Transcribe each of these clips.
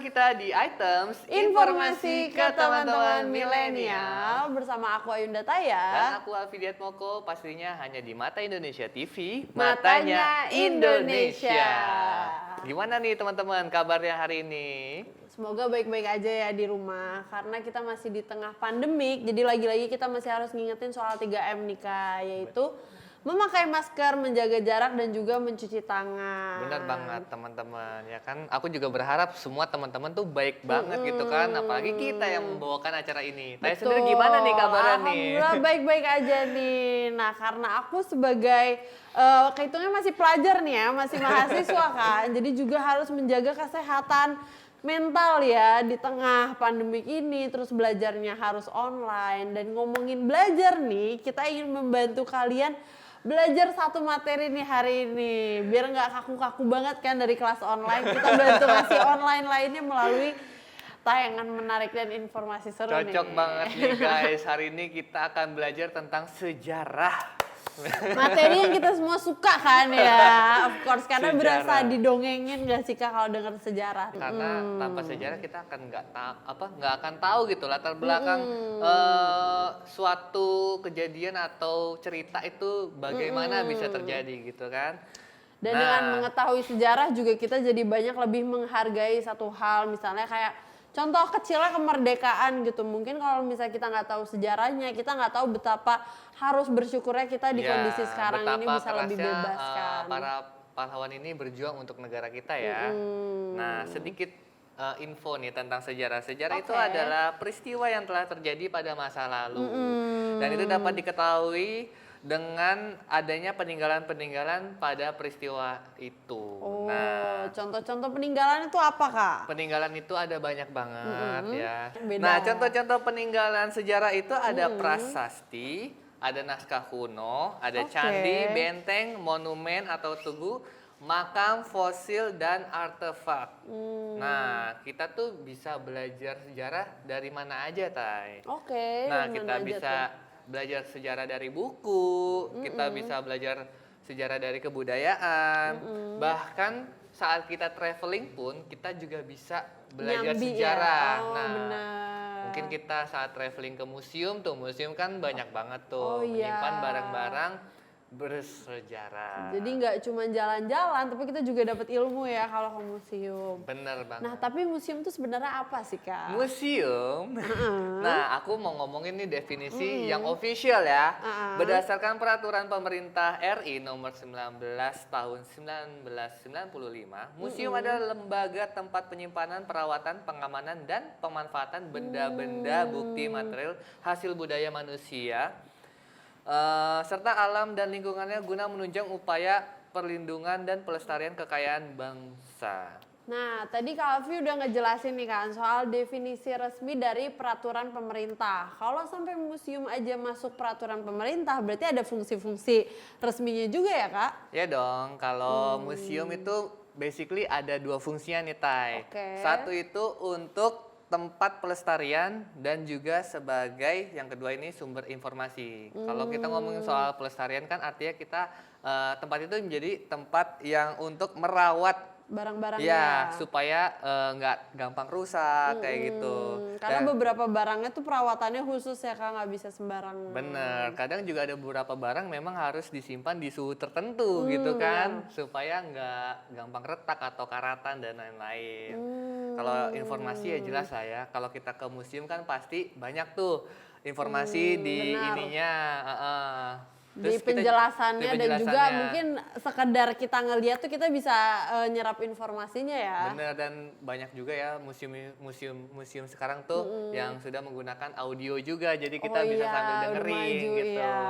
kita di Items Informasi ke teman-teman milenial bersama aku Ayunda Dan Taya. aku Alfidiat Moko, pastinya hanya di Mata Indonesia TV, Matanya Indonesia. Gimana nih teman-teman kabarnya hari ini? Semoga baik-baik aja ya di rumah, karena kita masih di tengah pandemik, jadi lagi-lagi kita masih harus ngingetin soal 3M nih Kak, yaitu memakai masker, menjaga jarak, dan juga mencuci tangan. Benar banget teman-teman, ya kan? Aku juga berharap semua teman-teman tuh baik banget gitu kan, apalagi kita yang membawakan acara ini. Taya sendiri gimana nih kabarnya nih? Alhamdulillah baik-baik aja nih. Nah karena aku sebagai kehitungnya masih pelajar nih ya, masih mahasiswa kan, jadi juga harus menjaga kesehatan mental ya di tengah pandemik ini, terus belajarnya harus online. Dan ngomongin belajar nih, kita ingin membantu kalian belajar satu materi nih hari ini, biar nggak kaku-kaku banget kan dari kelas online. Kita bantu ngasih online lainnya melalui tayangan menarik dan informasi seru nih. Cocok banget nih guys, hari ini kita akan belajar tentang sejarah. Materi yang kita semua suka kan ya, of course, karena Sejarah. berasa didongengin gak sih Kak kalau dengar sejarah? Karena tanpa sejarah kita akan nggak akan tahu gitu latar belakang suatu kejadian atau cerita itu bagaimana bisa terjadi gitu kan. Dan dengan mengetahui sejarah juga kita jadi banyak lebih menghargai satu hal, misalnya kayak contoh kecilnya kemerdekaan gitu. Mungkin kalau misalnya kita nggak tahu sejarahnya, kita nggak tahu betapa harus bersyukurnya kita di kondisi sekarang ini bisa lebih bebas kan. Para pahlawan ini berjuang untuk negara kita ya. Nah, sedikit info nih tentang sejarah. Sejarah itu adalah peristiwa yang telah terjadi pada masa lalu. Dan itu dapat diketahui dengan adanya peninggalan-peninggalan pada peristiwa itu. Nah, Contoh-contoh peninggalan itu apa Kak? peninggalan itu ada banyak banget ya. Beda. Nah, contoh-contoh peninggalan sejarah itu ada prasasti, ada naskah kuno, ada candi, benteng, monumen atau tugu, makam, fosil, dan artefak. Nah, kita tuh bisa belajar sejarah dari mana aja, Tay. Nah, dari kita mana aja bisa tuh? belajar sejarah dari buku, kita bisa belajar sejarah dari kebudayaan, bahkan saat kita traveling pun kita juga bisa belajar Nyambi sejarah. ya? Oh, Nah, benar. mungkin kita saat traveling ke museum tuh, museum kan banyak banget tuh Oh, iya. menyimpan barang-barang bersejarah. Jadi nggak cuma jalan-jalan, tapi kita juga dapat ilmu ya kalau ke museum. Bener banget. Nah, tapi museum itu sebenarnya apa sih Kak? Museum. Nah, aku mau ngomongin nih definisi yang official ya. Berdasarkan peraturan pemerintah RI nomor 19 tahun 1995, museum adalah lembaga tempat penyimpanan, perawatan, pengamanan, dan pemanfaatan benda-benda bukti material hasil budaya manusia serta alam dan lingkungannya guna menunjang upaya perlindungan dan pelestarian kekayaan bangsa. Nah, tadi Kak Alfi udah ngejelasin nih kan soal definisi resmi dari peraturan pemerintah. Kalau sampai museum aja masuk peraturan pemerintah, berarti ada fungsi-fungsi resminya juga ya Kak? Ya dong, kalau museum itu basically ada dua fungsinya nih, Tay. Satu itu untuk tempat pelestarian dan juga sebagai yang kedua ini sumber informasi. Kalau kita ngomongin soal pelestarian kan artinya kita tempat itu menjadi tempat yang untuk merawat Barang-barangnya. ya supaya nggak gampang rusak kayak gitu. Karena beberapa barangnya tuh perawatannya khusus ya Kak, nggak bisa sembarangan. Bener, kadang juga ada beberapa barang memang harus disimpan di suhu tertentu gitu kan, supaya nggak gampang retak atau karatan dan lain-lain. Kalau informasi ya jelas lah ya, kalau kita ke museum kan pasti banyak tuh informasi di ininya. Di Terus kita- penjelasannya di dan juga penjelasannya. mungkin sekedar kita ngeliat tuh kita bisa nyerap informasinya ya. Bener, dan banyak juga ya museum sekarang tuh yang sudah menggunakan audio juga, jadi kita bisa sambil udah dengerin maju, gitu. iya.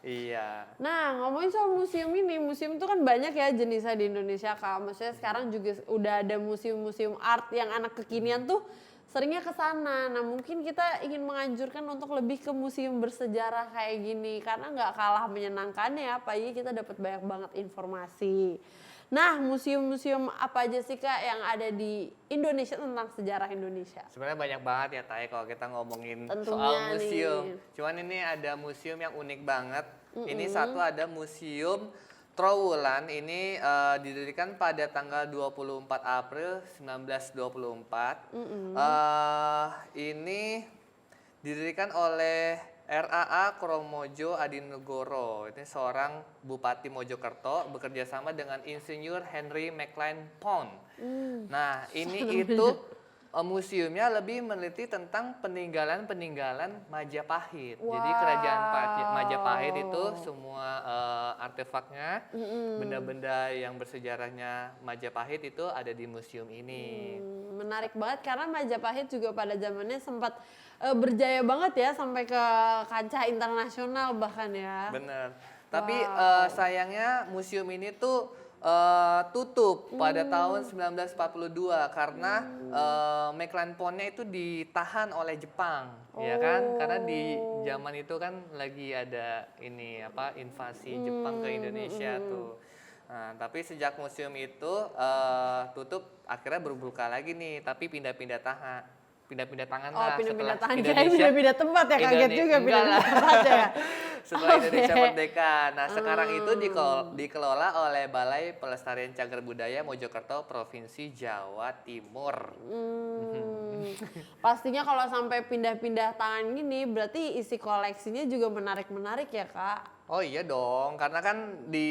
Iya. Nah, ngomongin soal museum ini, museum itu kan banyak ya jenisnya di Indonesia Kak. Maksudnya sekarang juga udah ada museum-museum art yang anak kekinian tuh seringnya ke sana. Nah, mungkin kita ingin menganjurkan untuk lebih ke museum bersejarah kayak gini karena nggak kalah menyenangkannya ya, apalagi kita dapat banyak banget informasi. Nah, museum-museum apa aja sih Kak yang ada di Indonesia tentang sejarah Indonesia? Sebenarnya banyak banget ya Tay kalau kita ngomongin Tentunya soal museum. nih. Cuman ini ada museum yang unik banget. Ini satu ada Museum Trowulan ini didirikan pada tanggal 24 April 1924. Ini didirikan oleh RAA Kromojo Adinegoro. Ini seorang Bupati Mojokerto bekerja sama dengan Insinyur Henry McLean Pond. Nah, ini itu museumnya lebih meneliti tentang peninggalan-peninggalan Majapahit. Jadi kerajaan Majapahit itu semua artefaknya, benda-benda yang bersejarahnya Majapahit itu ada di museum ini. Menarik banget karena Majapahit juga pada zamannya sempat berjaya banget ya sampai ke kancah internasional bahkan ya. Bener. Tapi sayangnya museum ini tuh tutup pada tahun 1942 karena McLean Pond-nya itu ditahan oleh Jepang, ya kan? Karena di zaman itu kan lagi ada ini apa invasi Jepang ke Indonesia tuh. Nah, tapi sejak museum itu tutup, akhirnya berbuka lagi nih, tapi pindah-pindah tangan lah pindah-pindah setelah tangan, Indonesia pindah-pindah tempat ya, kaget juga enggak pindah lah. tempat ya. Setelah Indonesia merdeka. Nah, sekarang itu dikelola oleh Balai Pelestarian Cagar Budaya Mojokerto, Provinsi Jawa Timur. Pastinya kalau sampai pindah-pindah tangan gini, berarti isi koleksinya juga menarik-menarik ya, Kak? Oh iya dong, karena kan di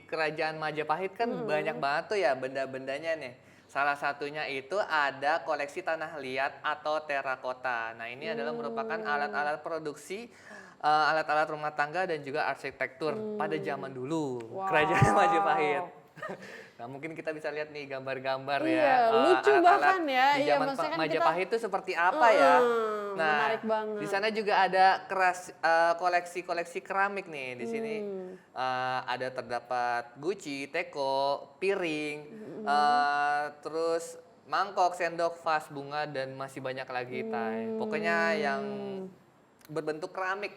Kerajaan Majapahit kan banyak banget tuh ya benda-bendanya nih. Salah satunya itu ada koleksi tanah liat atau terakota. Nah, ini adalah merupakan alat-alat produksi, alat-alat rumah tangga dan juga arsitektur pada zaman dulu. Kerajaan Majapahit. Nah, mungkin kita bisa lihat nih gambar-gambar ya. Lucu bahkan ya. Di Iya, zaman maksudnya kan Majapahit itu seperti apa ya? Nah, menarik banget. di sana juga ada koleksi-koleksi keramik nih. Di sini ada terdapat guci, teko, piring, terus mangkok, sendok, vas, bunga dan masih banyak lagi, Tai. Pokoknya yang berbentuk keramik.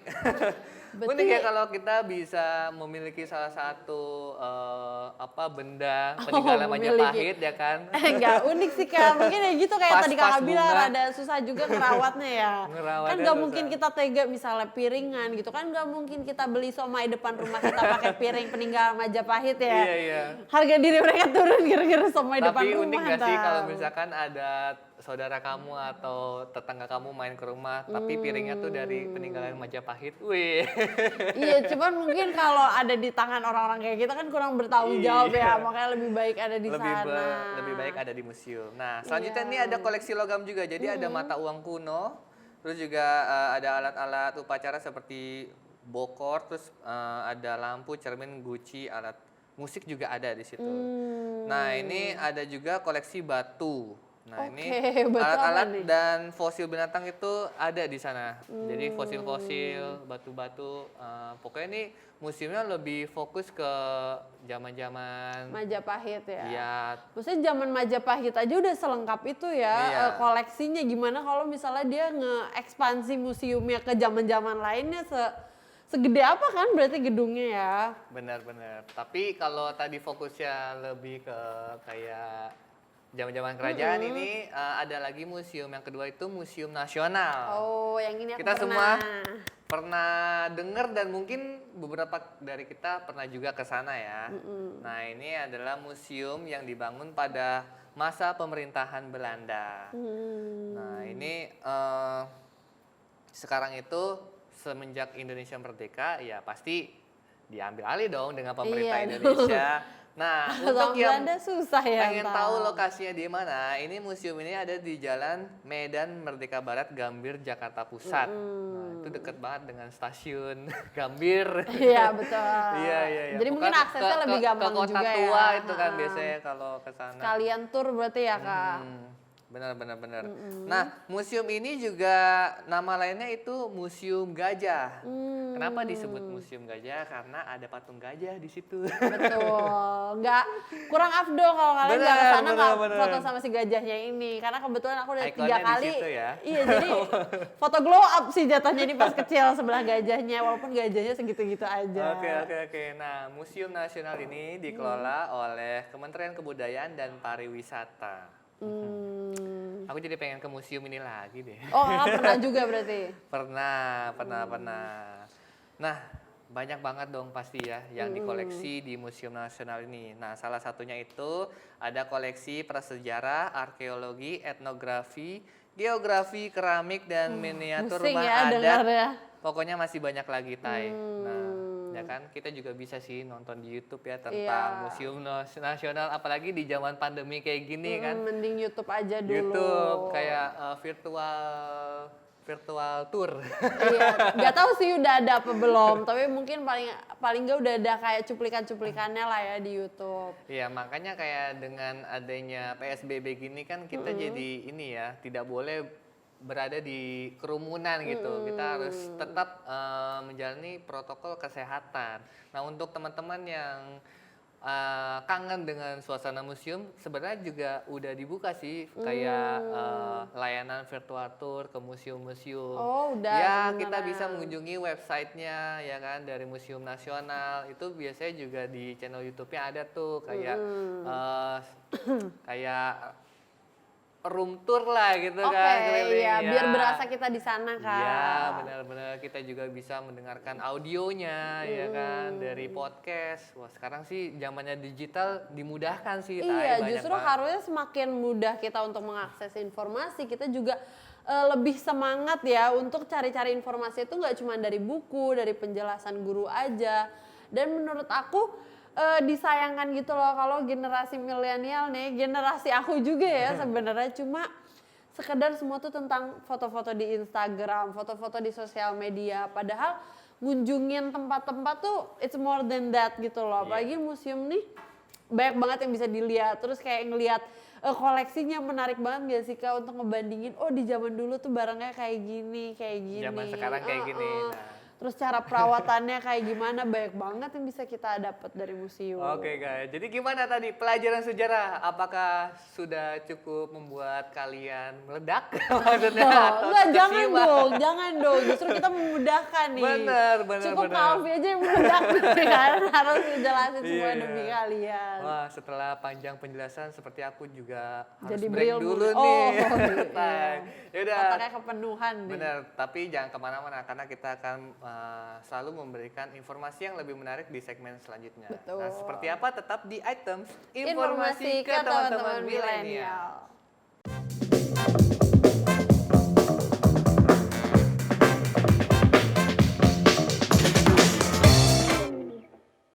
Unik ya kalau kita bisa memiliki salah satu benda peninggalan Majapahit ya kan? Enggak unik sih Kak, mungkin ya gitu kayak tadi Kakak bilang ada susah juga ngerawatnya ya. Kan nggak mungkin kita tega misalnya piringan gitu kan, nggak mungkin kita beli somai depan rumah kita pakai piring peninggalan Majapahit ya. Iya. Harga diri mereka turun gara-gara somai depan rumah. Tapi unik nggak sih kalau misalkan ada saudara kamu atau tetangga kamu main ke rumah, tapi piringnya tuh dari peninggalan Majapahit. Wih. Iya, cuman mungkin kalau ada di tangan orang-orang kayak kita kan kurang bertanggung jawab ya, makanya lebih baik ada di sana. Lebih baik ada di museum. Nah, selanjutnya ini ada koleksi logam juga. Jadi ada mata uang kuno, terus juga ada alat-alat upacara seperti bokor, terus ada lampu, cermin, guci, alat musik juga ada di situ. Nah, ini ada juga koleksi batu. Nah, ini alat-alat dan fosil binatang itu ada di sana. Jadi fosil-fosil, batu-batu. Pokoknya ini museumnya lebih fokus ke zaman-zaman Majapahit ya. Iya. Maksudnya zaman Majapahit aja udah selengkap itu ya koleksinya. Gimana kalau misalnya dia nge-ekspansi museumnya ke zaman-zaman lainnya segede apa kan berarti gedungnya ya? Benar-benar. Tapi kalau tadi fokusnya lebih ke kayak zaman-zaman kerajaan ini ada lagi museum yang kedua itu Museum Nasional. Oh, yang ini aku kita semua pernah dengar dan mungkin beberapa dari kita pernah juga ke sana ya. Nah, ini adalah museum yang dibangun pada masa pemerintahan Belanda. Nah, ini sekarang itu semenjak Indonesia merdeka ya pasti diambil alih dong dengan pemerintah Indonesia. Nah, untuk yang susah ya pengen tahu lokasinya di mana, ini museum ini ada di Jalan Medan Merdeka Barat, Gambir, Jakarta Pusat. Nah, itu deket banget dengan stasiun Gambir. Iya, betul. Iya. Jadi mungkin aksesnya lebih gampang juga ya. Ke kota tua itu kan biasanya kalau ke sana. Sekalian tur berarti ya, Kak. Benar. Nah, museum ini juga nama lainnya itu Museum Gajah. Kenapa disebut Museum Gajah? Karena ada patung gajah di situ. Betul. Nggak kurang afdol kalau kalian nggak ke sana nggak foto sama si gajahnya ini. Karena kebetulan aku udah 3 kali. Ya? Iya, jadi foto glow up sih jatuhnya ini pas kecil sebelah gajahnya, walaupun gajahnya segitu-gitu aja. Oke. Nah, Museum Nasional ini dikelola oleh Kementerian Kebudayaan dan Pariwisata. Aku jadi pengen ke museum ini lagi deh. Oh, Kakak pernah juga berarti? Pernah. Nah, Banyak banget dong pasti ya yang dikoleksi di Museum Nasional ini. Nah, salah satunya itu ada koleksi prasejarah, arkeologi, etnografi, geografi, keramik, dan miniatur Pusing rumah ya adat. dengarnya. Pokoknya masih banyak lagi, Tay. Nah, ya kan kita juga bisa sih nonton di YouTube ya tentang Iya. Museum Nasional, apalagi di zaman pandemi kayak gini kan. Mending YouTube aja dulu. YouTube kayak virtual tour. Iya, nggak tahu sih udah ada apa belum, tapi mungkin paling nggak udah ada kayak cuplikan-cuplikannya lah ya di YouTube. Iya, makanya kayak dengan adanya PSBB gini kan kita jadi ini ya, tidak boleh berada di kerumunan gitu. Kita harus tetap menjalani protokol kesehatan. Nah, untuk teman-teman yang kangen dengan suasana museum, sebenarnya juga udah dibuka sih kayak layanan virtual tour ke museum-museum. Oh, udah Ya, sebenarnya. kita bisa mengunjungi websitenya ya kan dari Museum Nasional. Itu biasanya juga di channel YouTube-nya ada tuh kayak kayak room tour lah gitu Oke, kan keliling iya, ya. biar berasa kita di sana kan. Iya, benar-benar kita juga bisa mendengarkan audionya ya kan dari podcast. Wah, sekarang sih zamannya digital dimudahkan sih, Tay, Iya, banyak justru banget. harusnya semakin mudah kita untuk mengakses informasi, kita juga lebih semangat ya untuk cari-cari informasi itu nggak cuma dari buku, dari penjelasan guru aja. Dan menurut aku disayangkan gitu loh kalau generasi milenial nih, generasi aku juga ya sebenarnya cuma sekedar semua tuh tentang foto-foto di Instagram, foto-foto di sosial media. Padahal ngunjungin tempat-tempat tuh it's more than that gitu loh. Apalagi museum nih banyak banget yang bisa dilihat. Terus kayak ngelihat koleksinya menarik banget gak sih Kak untuk ngebandingin, oh di zaman dulu tuh barangnya kayak gini, kayak gini. Zaman sekarang kayak gini. Nah. Terus cara perawatannya kayak gimana, banyak banget yang bisa kita dapat dari museum. Oke guys, jadi gimana tadi pelajaran sejarah? Apakah sudah cukup membuat kalian meledak? Maksudnya atau Enggak, jangan terkesima? dong, jangan dong. Justru kita memudahkan nih. Bener. Cukup Kak Alfi aja yang meledak nih kan, harus ngejelasin semua Iya. demi kalian. Wah, setelah panjang penjelasan seperti aku juga harus Jadi break berilmu. dulu Oh, nih. iya. Yaudah. Otaknya kepenuhan nih. Bener, tapi jangan kemana-mana karena kita akan selalu memberikan informasi yang lebih menarik di segmen selanjutnya. Betul. Nah, seperti apa tetap di items Informasi ke teman-teman milenial.